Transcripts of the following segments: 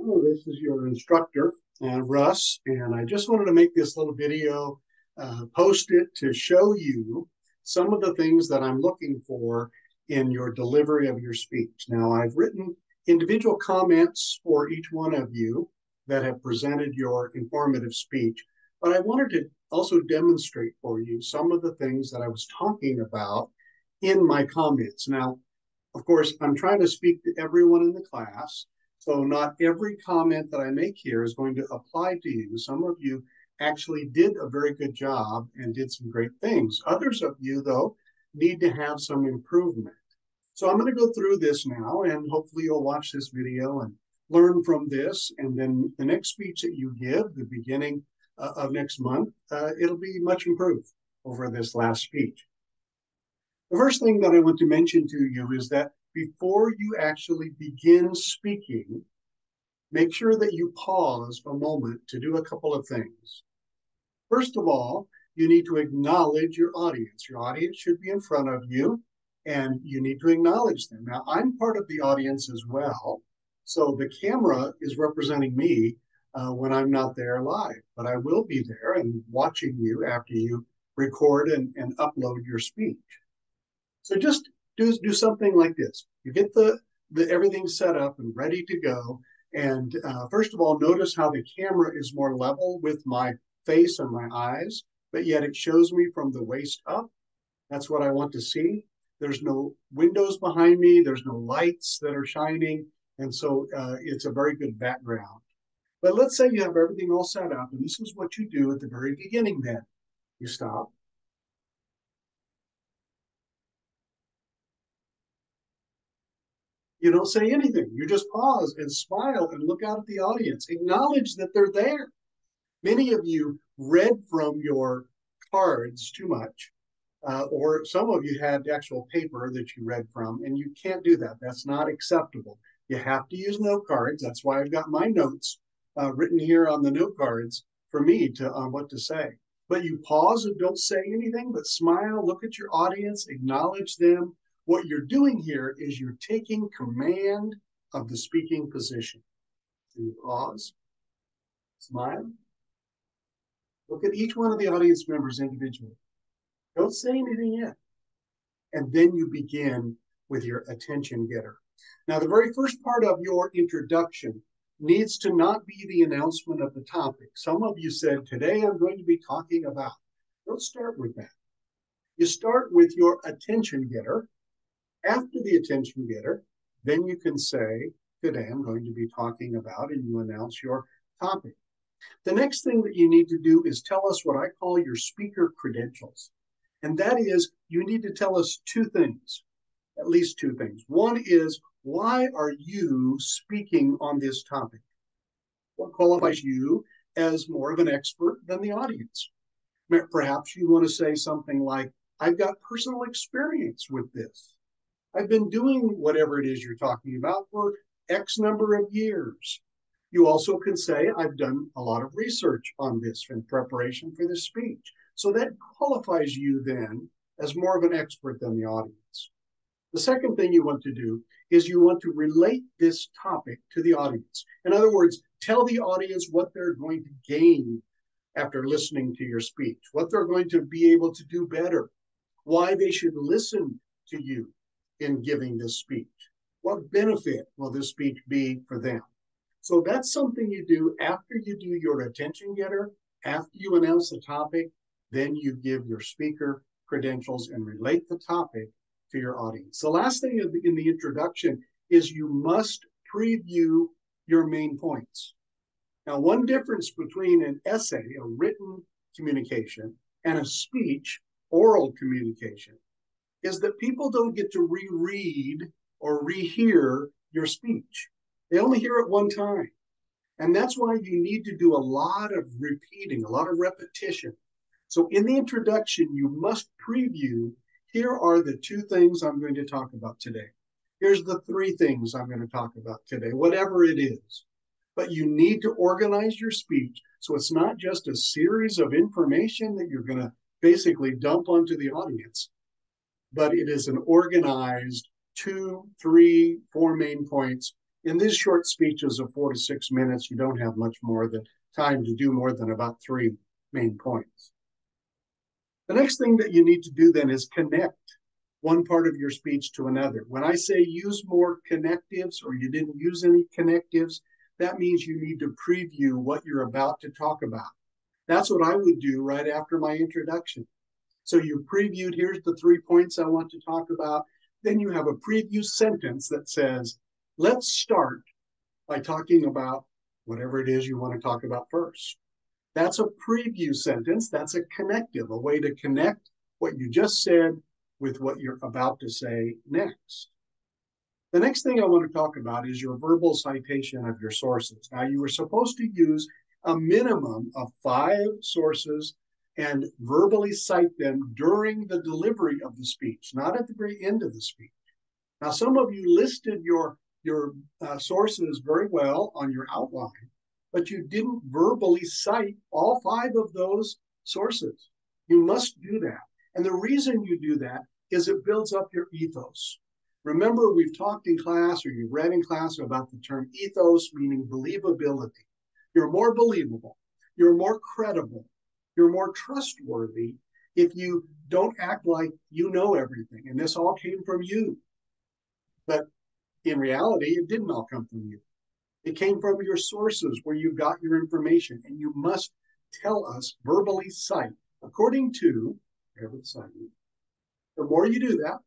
Hello, this is your instructor, Russ, and I just wanted to make this little video, post it to show you some of the things that I'm looking for in your delivery of your speech. Now, I've written individual comments for each one of you that have presented your informative speech, but I wanted to also demonstrate for you some of the things that I was talking about in my comments. Now, of course, I'm trying to speak to everyone in the class. So not every comment that I make here is going to apply to you. Some of you actually did a very good job and did some great things. Others of you, though, need to have some improvement. So I'm going to go through this now, and hopefully you'll watch this video and learn from this. And then the next speech that you give, the beginning of next month, it'll be much improved over this last speech. The first thing that I want to mention to you is that before you actually begin speaking, make sure that you pause a moment to do a couple of things. First of all, you need to acknowledge your audience. Your audience should be in front of you, and you need to acknowledge them. Now, I'm part of the audience as well, so the camera is representing me when I'm not there live, but I will be there and watching you after you record and upload your speech. So just do something like this. You get the everything set up and ready to go. And first of all, notice how the camera is more level with my face and my eyes, but yet it shows me from the waist up. That's what I want to see. There's no windows behind me. There's no lights that are shining. And so it's a very good background. But let's say you have everything all set up, and this is what you do at the very beginning then. You stop. You don't say anything. You just pause and smile and look out at the audience. Acknowledge that they're there. Many of you read from your cards too much, or some of you had actual paper that you read from, and you can't do that. That's not acceptable. You have to use note cards. That's why I've got my notes written here on the note cards for me on what to say. But you pause and don't say anything, but smile, look at your audience, acknowledge them. What you're doing here is you're taking command of the speaking position. So you pause, smile, look at each one of the audience members individually. Don't say anything yet. And then you begin with your attention getter. Now, the very first part of your introduction needs to not be the announcement of the topic. Some of you said, today I'm going to be talking about. Don't start with that. You start with your attention getter. After the attention getter, then you can say, today I'm going to be talking about, and you announce your topic. The next thing that you need to do is tell us what I call your speaker credentials. And that is, you need to tell us two things, at least two things. One is, why are you speaking on this topic? What qualifies you as more of an expert than the audience? Perhaps you want to say something like, I've got personal experience with this. I've been doing whatever it is you're talking about for X number of years. You also can say, I've done a lot of research on this in preparation for this speech. So that qualifies you then as more of an expert than the audience. The second thing you want to do is you want to relate this topic to the audience. In other words, tell the audience what they're going to gain after listening to your speech, what they're going to be able to do better, why they should listen to you in giving this speech. What benefit will this speech be for them? So that's something you do after you do your attention getter, after you announce the topic, then you give your speaker credentials and relate the topic to your audience. The last thing in the introduction is you must preview your main points. Now, one difference between an essay, a written communication, and a speech, oral communication, is that people don't get to reread or rehear your speech. They only hear it one time. And that's why you need to do a lot of repeating, a lot of repetition. So in the introduction, you must preview, here are the two things I'm going to talk about today. Here's the three things I'm going to talk about today, whatever it is. But you need to organize your speech so it's not just a series of information that you're going to basically dump onto the audience, but it is an organized 2, 3, 4 main points In these short speeches of 4 to 6 minutes, you don't have much more than time to do more than about 3 main points. The next thing that you need to do then is connect one part of your speech to another. When I say use more connectives or you didn't use any connectives, that means you need to preview what you're about to talk about. That's what I would do right after my introduction. So you previewed, here's the 3 points I want to talk about. Then you have a preview sentence that says, let's start by talking about whatever it is you want to talk about first. That's a preview sentence. That's a connective, a way to connect what you just said with what you're about to say next. The next thing I want to talk about is your verbal citation of your sources. Now, you were supposed to use a minimum of 5 sources and verbally cite them during the delivery of the speech, not at the very end of the speech. Now, some of you listed your sources very well on your outline, but you didn't verbally cite all 5 of those sources. You must do that. And the reason you do that is it builds up your ethos. Remember, we've talked in class or you've read in class about the term ethos, meaning believability. You're more believable. You're more credible. You're more trustworthy if you don't act like you know everything. And this all came from you. But in reality, it didn't all come from you. It came from your sources where you got your information. And you must tell us, verbally cite, according to, the more you do that,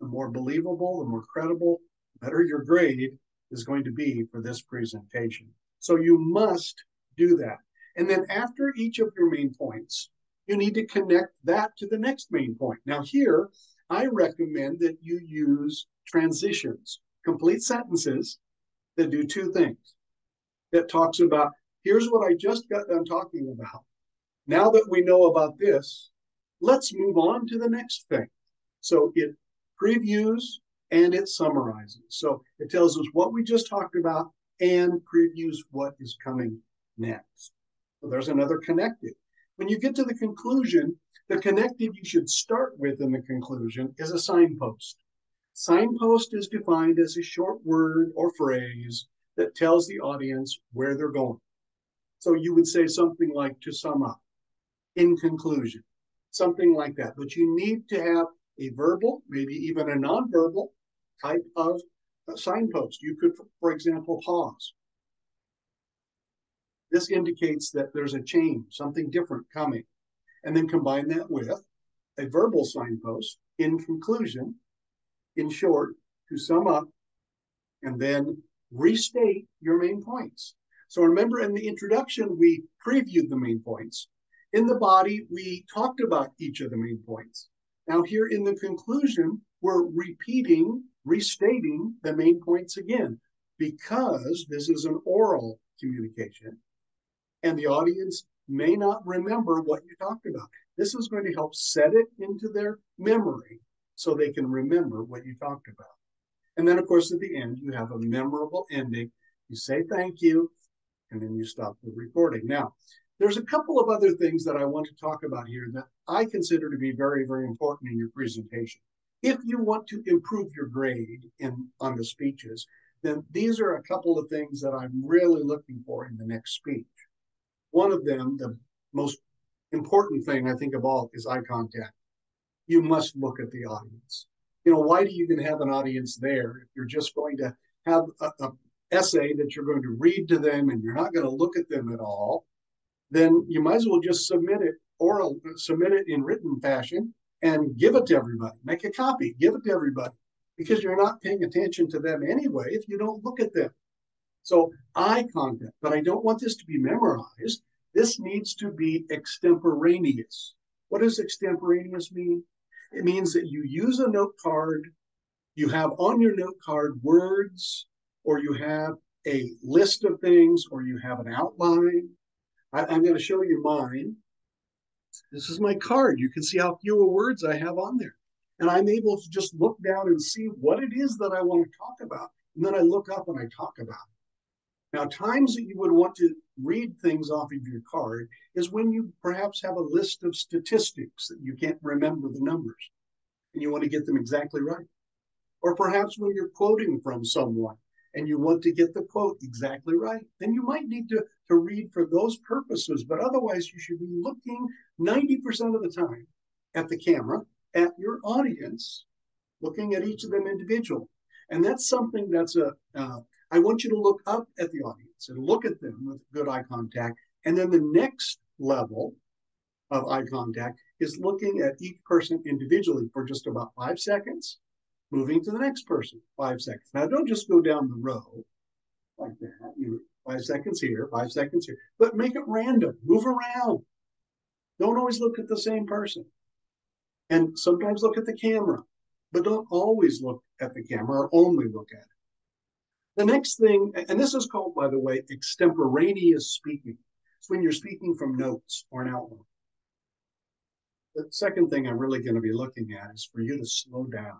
the more believable, the more credible, the better your grade is going to be for this presentation. So you must do that. And then after each of your main points, you need to connect that to the next main point. Now here, I recommend that you use transitions, complete sentences that do 2 things. That talks about, here's what I just got done talking about. Now that we know about this, let's move on to the next thing. So it previews and it summarizes. So it tells us what we just talked about and previews what is coming next. So there's another connective. When you get to the conclusion, the connective you should start with in the conclusion is a signpost. Signpost is defined as a short word or phrase that tells the audience where they're going. So you would say something like, to sum up, in conclusion, something like that. But you need to have a verbal, maybe even a nonverbal type of signpost. You could, for example, pause. This indicates that there's a change, something different coming. And then combine that with a verbal signpost, in conclusion, in short, to sum up, and then restate your main points. So remember, in the introduction, we previewed the main points. In the body, we talked about each of the main points. Now here in the conclusion, we're repeating, restating the main points again, because this is an oral communication and the audience may not remember what you talked about. This is going to help set it into their memory so they can remember what you talked about. And then, of course, at the end, you have a memorable ending. You say thank you, and then you stop the recording. Now, there's a couple of other things that I want to talk about here that I consider to be very, very important in your presentation. If you want to improve your grade on the speeches, then these are a couple of things that I'm really looking for in the next speech. One of them, the most important thing I think of all, is eye contact. You must look at the audience. You know, why do you even have an audience there if you're just going to have a essay that you're going to read to them and you're not going to look at them at all? Then you might as well just submit it in written fashion and give it to everybody. Make a copy, give it to everybody, because you're not paying attention to them anyway if you don't look at them. So eye contact, but I don't want this to be memorized. This needs to be extemporaneous. What does extemporaneous mean? It means that you use a note card, you have on your note card words, or you have a list of things, or you have an outline. I'm going to show you mine. This is my card. You can see how few words I have on there. And I'm able to just look down and see what it is that I want to talk about. And then I look up and I talk about it. Now, times that you would want to read things off of your card is when you perhaps have a list of statistics that you can't remember the numbers and you want to get them exactly right. Or perhaps when you're quoting from someone and you want to get the quote exactly right, then you might need to read for those purposes. But otherwise, you should be looking 90% of the time at the camera, at your audience, looking at each of them individually. And that's something that's I want you to look up at the audience and look at them with good eye contact. And then the next level of eye contact is looking at each person individually for just about 5 seconds, moving to the next person, 5 seconds. Now, don't just go down the row like that. 5 seconds here, 5 seconds here, but make it random. Move around. Don't always look at the same person. And sometimes look at the camera, but don't always look at the camera or only look at it. The next thing, and this is called, by the way, extemporaneous speaking. It's when you're speaking from notes or an outline. The second thing I'm really going to be looking at is for you to slow down.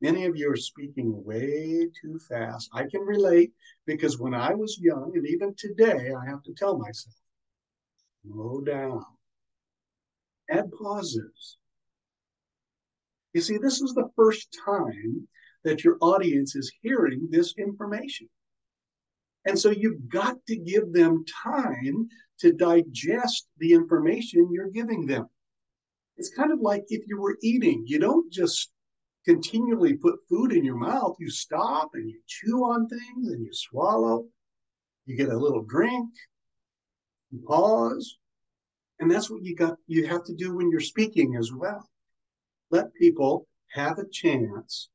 Many of you are speaking way too fast. I can relate because when I was young, and even today, I have to tell myself, slow down. Add pauses. You see, this is the first time that your audience is hearing this information. And so you've got to give them time to digest the information you're giving them. It's kind of like if you were eating. You don't just continually put food in your mouth. You stop and you chew on things and you swallow. You get a little drink, you pause. And that's what you have to do when you're speaking as well. Let people have a chance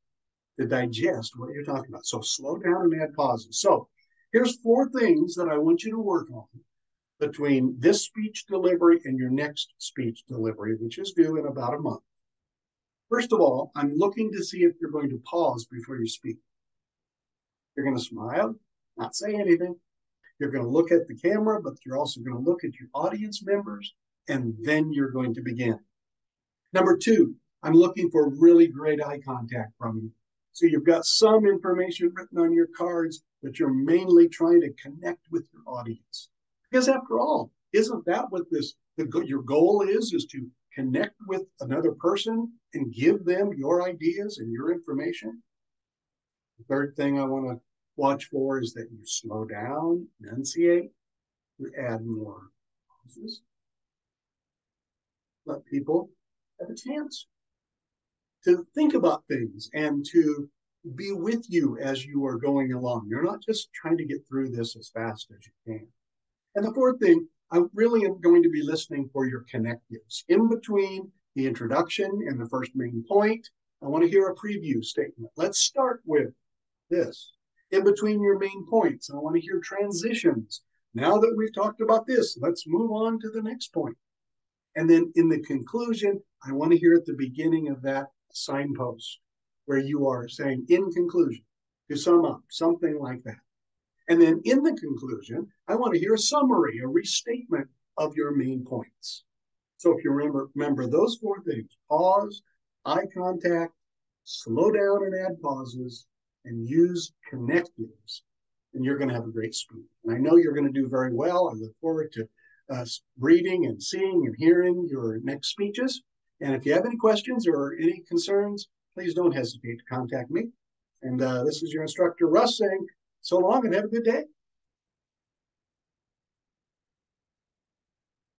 to digest what you're talking about. So slow down and add pauses. So here's 4 things that I want you to work on between this speech delivery and your next speech delivery, which is due in about a month. First of all, I'm looking to see if you're going to pause before you speak. You're going to smile, not say anything. You're going to look at the camera, but you're also going to look at your audience members, and then you're going to begin. Number 2, I'm looking for really great eye contact from you. So you've got some information written on your cards, but you're mainly trying to connect with your audience. Because after all, isn't that what your goal is to connect with another person and give them your ideas and your information? The third thing I want to watch for is that you slow down, enunciate, you add more pauses. Let people have a chance to think about things and to be with you as you are going along. You're not just trying to get through this as fast as you can. And the fourth thing, I really am going to be listening for your connectives. In between the introduction and the first main point, I want to hear a preview statement. Let's start with this. In between your main points, I want to hear transitions. Now that we've talked about this, let's move on to the next point. And then in the conclusion, I want to hear at the beginning of that signpost where you are saying, in conclusion, to sum up, something like that. And then in the conclusion, I want to hear a summary, a restatement of your main points. So if you remember those 4 things, pause, eye contact, slow down and add pauses, and use connectives, and you're going to have a great speech. And I know you're going to do very well. I look forward to reading and seeing and hearing your next speeches. And if you have any questions or any concerns, please don't hesitate to contact me. And this is your instructor, Russ, saying so long and have a good day.